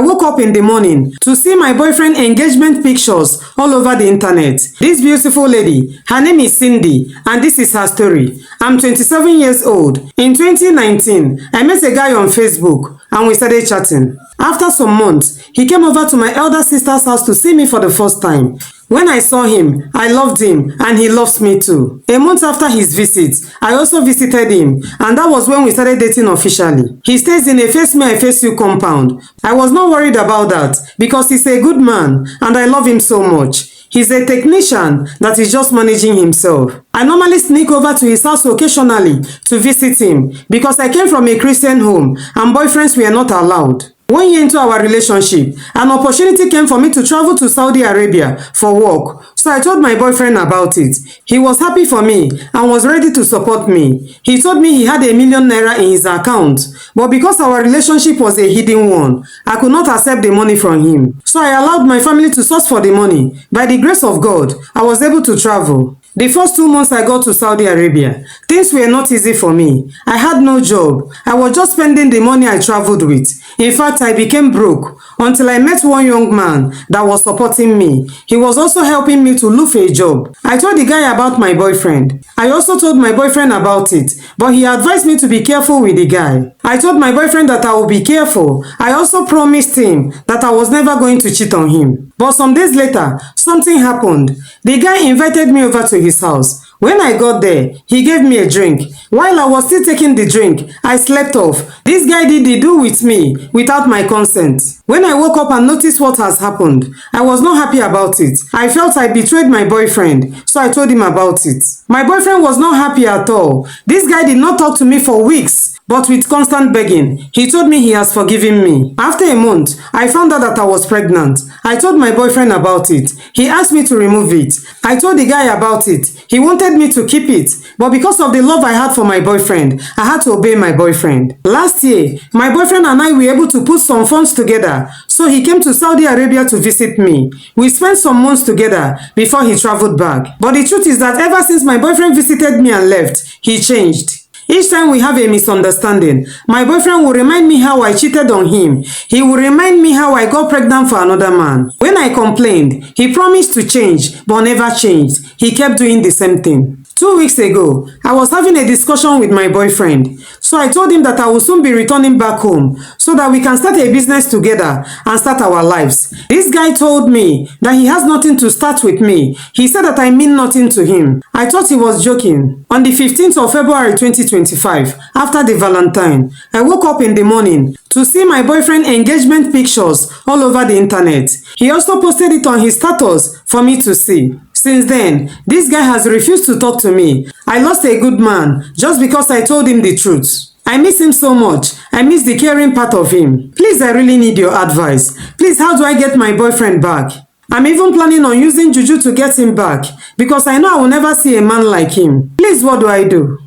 woke up in the morning to see my boyfriend engagement pictures all over the internet. This beautiful lady, her name is Cindy, and this is her story. I'm 27 years old. In 2019, I met a guy on Facebook and we started chatting. After some months, he came over to my elder sister's house to see me for the first time. When I saw him, I loved him and he loves me too. A month after his visit, I also visited him, and that was when we started dating officially. He stays in a face me I face you compound. I was not worried about that because he's a good man and I love him so much. He's a technician that is just managing himself. I normally sneak over to his house occasionally to visit him because I came from a Christian home and boyfriends were not allowed. 1 year into our relationship, an opportunity came for me to travel to Saudi Arabia for work, so I told my boyfriend about it. He was happy for me and was ready to support me. He told me he had ₦1 million in his account, but because our relationship was a hidden one, I could not accept the money from him. So I allowed my family to source for the money. By the grace of God, I was able to travel. The first 2 months I got to Saudi Arabia, things were not easy for me. I had no job. I was just spending the money I traveled with. In fact, I became broke until I met one young man that was supporting me. He was also helping me to look for a job. I told the guy about my boyfriend. I also told my boyfriend about it, but he advised me to be careful with the guy. I told my boyfriend that I would be careful. I also promised him that I was never going to cheat on him. But some days later, something happened. The guy invited me over to his house. When I got there, he gave me a drink. While I was still taking the drink, I slept off. This guy did the do with me without my consent. When I woke up and noticed what has happened, I was not happy about it. I felt I betrayed my boyfriend, so I told him about it. My boyfriend was not happy at all. This guy did not talk to me for weeks, but with constant begging, he told me he has forgiven me. After a month, I found out that I was pregnant. I told my boyfriend about it. He asked me to remove it. I told the guy about it. He wanted me to keep it, but because of the love I had for my boyfriend, I had to obey my boyfriend. Last year, my boyfriend and I were able to put some funds together, so he came to Saudi Arabia to visit me. We spent some months together before he traveled back. But the truth is that ever since my boyfriend visited me and left, he changed. Each time we have a misunderstanding, my boyfriend will remind me how I cheated on him. He will remind me how I got pregnant for another man. When I complained, he promised to change, but never changed. He kept doing the same thing. 2 weeks ago, I was having a discussion with my boyfriend. So I told him that I will soon be returning back home so that we can start a business together and start our lives. This guy told me that he has nothing to start with me. He said that I mean nothing to him. I thought he was joking. On the 15th of February 2025, after the Valentine, I woke up in the morning to see my boyfriend engagement pictures all over the internet. He also posted it on his status for me to see. Since then, this guy has refused to talk to me. I lost a good man just because I told him the truth. I miss him so much. I miss the caring part of him. Please, I really need your advice. Please, how do I get my boyfriend back? I'm even planning on using juju to get him back because I know I will never see a man like him. Please, what do I do?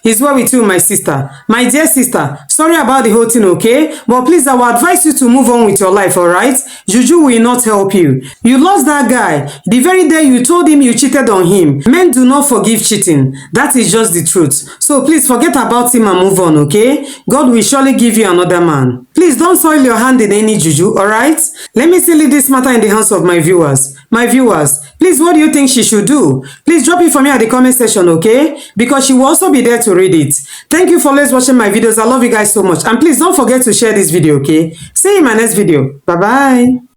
He's well with you, my sister. My dear sister, sorry about the whole thing, okay? But please, I will advise you to move on with your life, alright? Juju will not help you. You lost that guy the very day you told him you cheated on him. Men do not forgive cheating. That is just the truth. So please forget about him and move on, okay? God will surely give you another man. Please don't soil your hand in any juju, alright? Let me still leave this matter in the hands of my viewers. My viewers, please, what do you think she should do? Please drop it for me at the comment section, okay? Because she will also be there to read it. Thank you for always watching my videos. I love you guys so much. And please don't forget to share this video, okay? See you in my next video. Bye-bye.